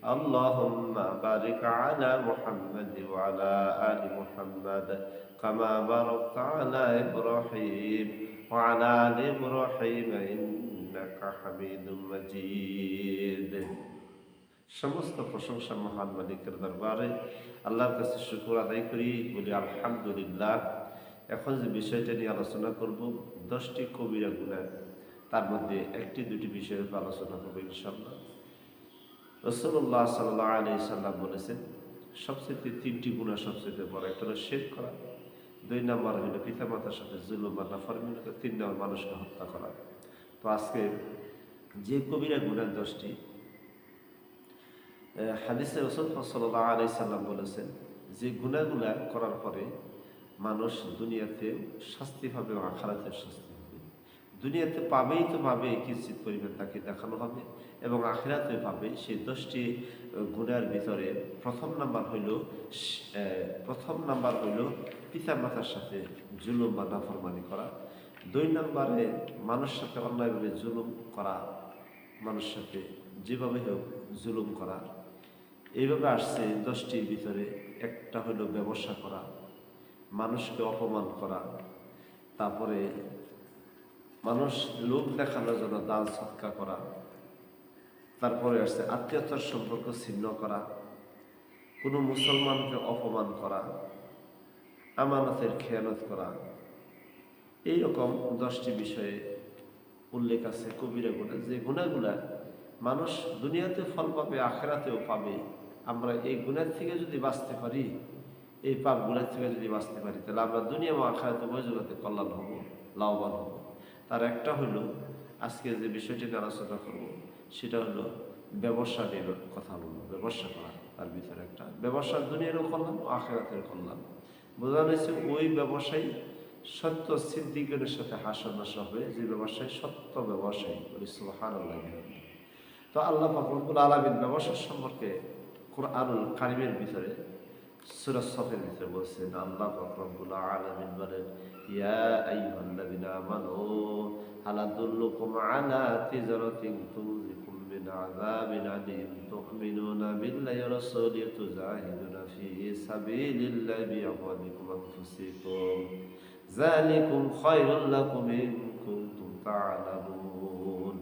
اللهم بارك على محمد وعلى آل محمد كما باركت على إبراهيم وعلى آل إبراهيم إنك حميد مجيد। সমস্ত প্রশংসা মহান মালিকের দরবারে আল্লাহর কাছে শুকর আদায় করি, বলি আলহামদুলিল্লাহ। এখন যে বিষয়টা নিয়ে আলোচনা করব 10টি কবিরা গুনাহ, তার মধ্যে একটি দুটি বিষয়ের উপর আলোচনা করবো ইনশাআল্লাহ। রাসূলুল্লাহ সাল্লাল্লাহু আলাইহি সাল্লাম বলেছেন সবচেয়ে 3টি গুনাহ সবচেয়ে বড়। একটা হলো শিরক করা, 2 নম্বর হলো পিতামাতার সাথে জুলুম বা নাফরমানি করা, 3 নম্বর মানুষকে হত্যা করা। তো আজকে যে কবিরা গুনাহ 10টি হাদিসে রাসূল সাল্লাল্লাহু আলাইহি সাল্লাম বলেছেন যে গুনাহগুলা করার পরে মানুষ দুনিয়াতে শাস্তি পাবে এবং আখিরাতেও শাস্তি পাবে। দুনিয়াতে পাবেই তো পাবে, কিঞ্চিত পরিমাণ তাকে দেখানো হবে, এবং আখিরাতে পাবে। সেই 10টি গুনাহের ভিতরে প্রথম নাম্বার হইল পিতা মাতার সাথে জুলুম বা নাফরমানি করা। 2 নম্বরে মানুষের সাথে অন্যায়ভাবে জুলুম করা, মানুষের সাথে যেভাবে হোক জুলুম করা। এইভাবে আসছে 10টির ভিতরে। একটা হলো ব্যবসা করা, মানুষকে অপমান করা, তারপরে মানুষ লোক দেখানোর জন্য দান সৎকা করা, তারপরে আসছে আত্মীয়তার সম্পর্ক ছিন্ন করা, কোনো মুসলমানকে অপমান করা, আমানতের খেয়ানত করা। এইরকম 10টি বিষয়ে উল্লেখ আছে কবিরা গুনাহ, যে গুনাহগুলা মানুষ দুনিয়াতে ফল পাবে, আখিরাতেও পাবে। আমরা এই গুনাহ থেকে যদি বাঁচতে পারি, এই পাপ গুনাহ থেকে যদি বাঁচতে পারি, তাহলে আমরা দুনিয়া এবং আখিরাতে উভয় জগতে কল্যাণ হব, লাভবান হব। তার একটা হলো আজকে যে বিষয়টি নিয়ে আলোচনা করব, সেটা হলো ব্যবসা নিয়ে কথা বলবো। ব্যবসা করা, তার ভিতরে একটা ব্যবসা দুনিয়ারও কল্যাণ ও আখিরাতের কল্যাণ। বোঝানো হয়েছে ওই ব্যবসায়ী সত্য সিদ্দিকের সাথে হাসনাশা হবে, যে ব্যবসায়ী সত্য ব্যবসায়ী। বলি সুবহানাল্লাহ। তো আল্লাহ পাক রব্বুল আলামিন ব্যবসা সম্পর্কে কুরআনুল কারীমের ভিতরে সূরা সফের ভিতরে বলছেন, আল্লাহ পাক রব্বুল আলামিন বলেন, ইয়া আইয়ুহাল্লাযিনা আমানু হাল আদুল্লুকুম আলা তিজারাতিন তুনজিকুম মিন আযাবিন আলীম তু'মিনুনা বিল্লাহি ওয়া রাসূলিহি তুজাহিদুনা ফি সাবিলিল্লাহি বিআমওয়ালিকুম ওয়া আনফুসিকুম যালিকুম খায়রুল লাকুম ইন কুনতুম তা'লামুন।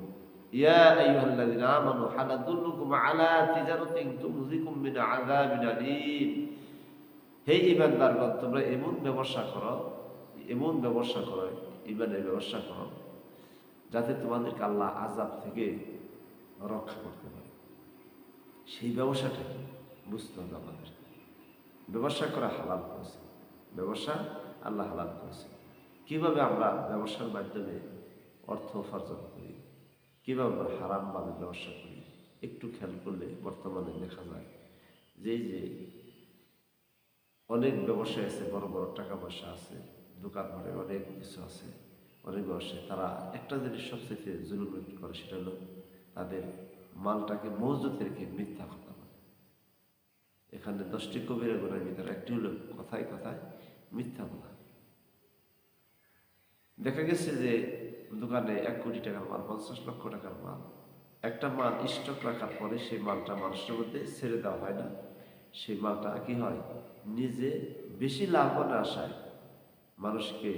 ইয়া আইয়ুহাল্লাযিনা আমানু হাল আদুল্লুকুম আলা তিজারাতিন তুনজিকুম মিন আযাবিন আলীম। হে ঈমানদারগণ, তোমরা এমন ব্যবসা করো, ঈমানের ব্যবসা করো, যাতে তোমাদেরকে আল্লাহ আযাব থেকে রক্ষা করতে পারে। সেই ব্যবসাটা কি বুঝতে হবে আমাদেরকে। ব্যবসা করা হালাল করেছে, ব্যবসা আল্লাহ হালাল করেছে। কিভাবে আমরা ব্যবসার মাধ্যমে অর্থ উপার্জন করি, কিভাবে আমরা হারামভাবে ব্যবসা করি, একটু খেয়াল করলে বর্তমানে দেখা যায় যে অনেক ব্যবসায় আছে, বড় বড় টাকা পয়সা আছে, দোকান ঘরে অনেক কিছু আছে, অনেক ব্যবসায় তারা একটা জিনিস সবচেয়ে জুলুম করে, সেটা হলো তাদের মালটাকে মজুত রেখে মিথ্যা কথা বলে। এখানে 10টি কবিরা গুনাহের ভিতরে একটি হলো কথায় কথায় মিথ্যা বলা। দেখা গেছে যে দোকানে 1 কোটি টাকার মাল, 50 লক্ষ টাকার মাল, একটা মাল স্টক রাখার পরে সেই মালটা মানুষের মধ্যে ছেড়ে দেওয়া হয় না। সেই মালটা কি হয়, নিজে বেশি লাভবানের আশায় মানুষকে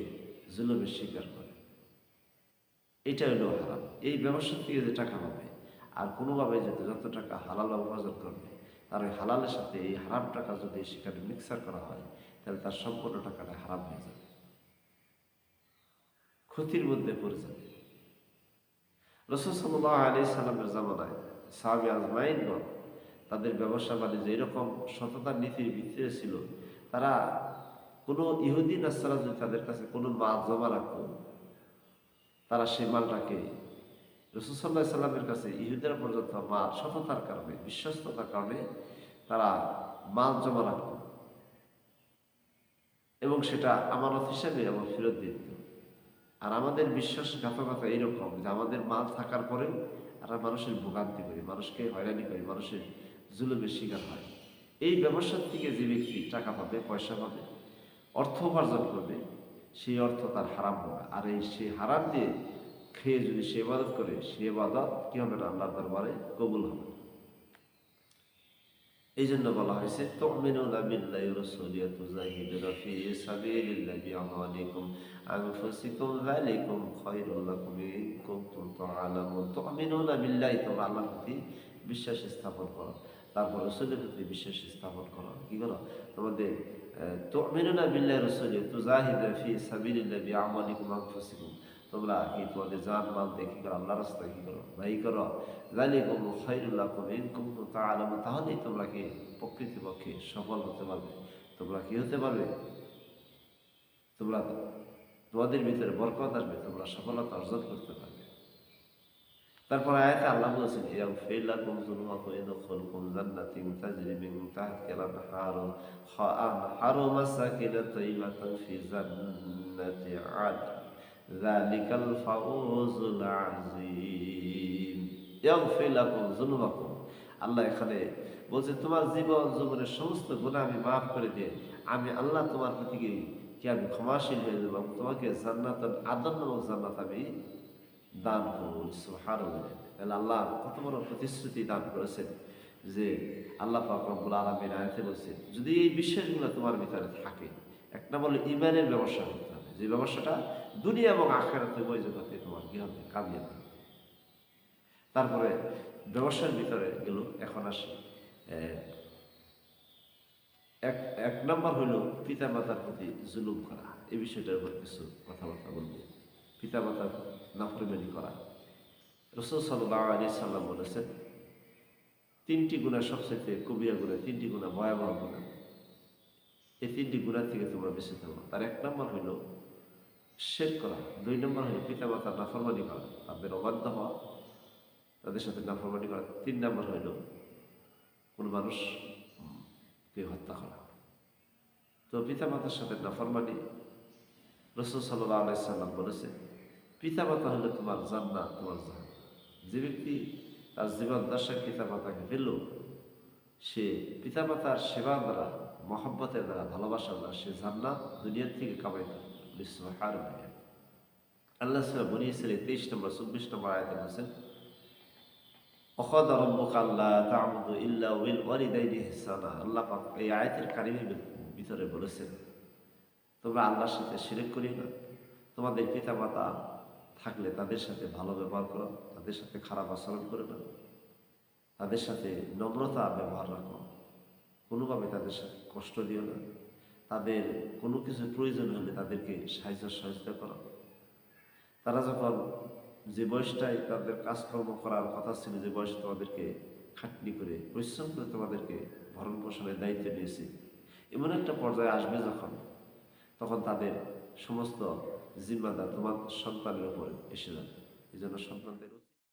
জুলুমের শিকার করে। এটা হলো হারাম। এই ব্যবসা থেকে যে টাকা পাবে আর কোনোভাবে যত টাকা হালাল উপার্জন করবে, তার ওই হালালের সাথে এই হারাম টাকা যদি সেখানে মিক্সার করা হয়, তাহলে তার সম্পূর্ণ টাকাটা হারাম হয়ে যাবে, ক্ষতির মধ্যে পড়ে যাবে। রাসূল সাল্লাল্লাহু আলাইহি সাল্লামের জামানায় সাহাবী আজমাইনগণ তাদের ব্যবসা বাণিজ্য এরকম সততার নীতির ভিত্তিতে ছিল। তারা কোনো ইহুদি নাসারা যদি তাদের কাছে কোনো মাল জমা রাখত, তারা সেই মালটাকে রাসূল সাল্লাল্লাহু আলাইহি সাল্লামের কাছে ইহুদিরা পর্যন্ত মাল সততার কারণে, বিশ্বস্ততার কারণে তারা মাল জমা রাখত এবং সেটা আমানত হিসাবে এবং ফেরত দিয়ে দিত। আর আমাদের বিশ্বাসঘাতকতা এইরকম যে আমাদের মাল থাকার পরেও আমরা মানুষের ভোগান্তি করি, মানুষকে হয়রানি করি, মানুষের জুলুমের শিকার হয়। এই ব্যবসার থেকে যে ব্যক্তি টাকা পাবে, পয়সা পাবে, অর্থ উপার্জন করবে, সেই অর্থ তার হারাম হবে। আর সেই হারাম দিয়ে খেয়ে যদি সে ইবাদত করে, সে ইবাদত কি হবে না, আল্লাহর দরবারে কবুল হবে। এই জন্য বলা হয়েছে তুমিনুনা বিল্লাহি ওয়া রাসূলিহি ওয়া তুজাহিদুনা ফি সাবিলিল্লাহি বিআমওয়ালিকুম আনফুসিকুম যালিকুম খায়রুল লাকুম ইন কুনতুম তা'লামুন। তুমিনুনা বিল্লাহি, তোমরা আল্লাহর প্রতি বিশ্বাস স্থাপন করো, তারপর রাসূলের প্রতি বিশ্বাস স্থাপন করো। কি করো? তোমাদের তুমিনুনা বিল্লাহি ওয়া রাসূলিহি ওয়া তুজাহিদুনা ফি সাবিলিল্লাহি বিআমওয়ালিকুম আনফুসিকুম, তোমরা কি তোমাদের জান মাল দিয়ে কি করো? আল্লাহর রাস্তায় কি করো? ব্যয় করো। যালিকুম খায়রুল লাকুম ইন কুনতুম তা'লামুন, তাহলেই তোমরা কি প্রকৃতপক্ষে সফল হতে পারবে। তোমরা কি হতে পারবে? তোমরা তোমাদের ভিতরে বরকত আসবে, তোমরা সফলতা অর্জন করতে পারবে। তারপর আয়াতে আল্লাহ বলেছেন ইয়াগফির লাকুম যুনুবাকুম ওয়ায়াদখুলকুম জান্নাতিন তাজরি মিন তাহতিহাল আনহারু মাসাকিন তাইয়্যিবাতান ফি জান্নাতি আদন যালিকাল ফাওজুল আযীম। ইয়াগফির লাকুম যুনুবাকুম, আল্লাহ এখানে বলছে তোমার জীবনের সমস্ত গুনাহ আমি মাফ করে দিয়ে আমি আল্লাহ তোমার প্রতি কি আমি ক্ষমাশীল হয়ে যাব এবং তোমাকে জান্নাতুল আদন নামক জান্নাত আমি দান করব। সুবহানাল্লাহ। তাহলে আল্লাহ কত বড় প্রতিশ্রুতি দান করেছেন যে আল্লাহ পাক রব্বুল আলামিন আয়াতে বলছেন যদি এই বিশ্বাসগুলো তোমার ভিতরে থাকে, এক নম্বর হলো ঈমানের ব্যবসা করতে হবে, যে ব্যবসাটা দুনিয়া এবং আখিরাতে উভয় জগতে তোমার কি হবে? কামিয়াব হবে। তারপরে ব্যবসার ভিতরে গেল, এখন আসি এক এক নম্বর হলো পিতা মাতার প্রতি জুলুম করা। এই বিষয়টার উপর কিছু কথাবার্তা বলবো। পিতা মাতার নাফরমানি করা। রাসূল সাল্লাল্লাহু আলাইহি সাল্লাম বলেছেন তিনটি গুনাহ সবচেয়ে কবিরা গুনাহ, তিনটি গুনাহ ভয়াবহ গুনাহ। এই তিনটি গুনাহ থেকে তোমরা বেঁচে থাকো। তার এক নম্বর হইল শিরক করা, দুই নম্বর হলো পিতা মাতার নাফরমানি করা, তাদের অবাধ্য হওয়া, তাদের সাথে নাফরমানি করা, তিন নম্বর হইল কোনো মানুষকে হত্যা করা। তো পিতা মাতার সাথে নাফরমানি, রাসূল সাল্লাল্লাহু আলাইহি সাল্লাম বলেছে পিতা মাতা হলো তোমার জান্নাত, তোমার জাহান্নাম। যে ব্যক্তি তার জীবন দশা পিতা মাতাকে পেল, সে পিতা মাতার সেবা দ্বারা, মহব্বতের দ্বারা, ভালোবাসার দ্বারা সে জান্নাত দুনিয়ার থেকে কামাই করে। সুবহানাল্লাহ। আল্লাহ সূরা বনী ইসরাঈল 23 নম্বর 24 নম্বর আয়াতে বলেছেন ওয়াকাদা রাব্বুকা আল্লা তা'বুদু ইল্লা বিল ওয়ালিদাইনি ইহসানা। আল্লাহ পাক এই আয়াতের কারিমের ভিতরে বলেছেন তোমরা আল্লাহর সাথে শিরক করিও না, তোমাদের পিতা মাতা থাকলে তাদের সাথে ভালো ব্যবহার করো, তাদের সাথে খারাপ আচরণ করো না, তাদের সাথে নম্রতা ব্যবহার রাখো, কোনোভাবে তাদের সাথে কষ্ট দিও না, তাদের কোনো কিছু প্রয়োজন হলে তাদেরকে সাহায্য সহযোগিতা করো। তারা যখন যে বয়সটাই তাদের কাজকর্ম করার কথা ছিল, যে বয়সে তোমাদেরকে খাটনি করে পরিশ্রম করে তোমাদেরকে ভরণ পোষণের দায়িত্ব নিয়েছি, এমন একটা পর্যায়ে আসবে যখন তখন তাদের সমস্ত জিম্মাদার তোমার সন্তানের উপরে এসে যাবে। এই জন্য সন্তানদের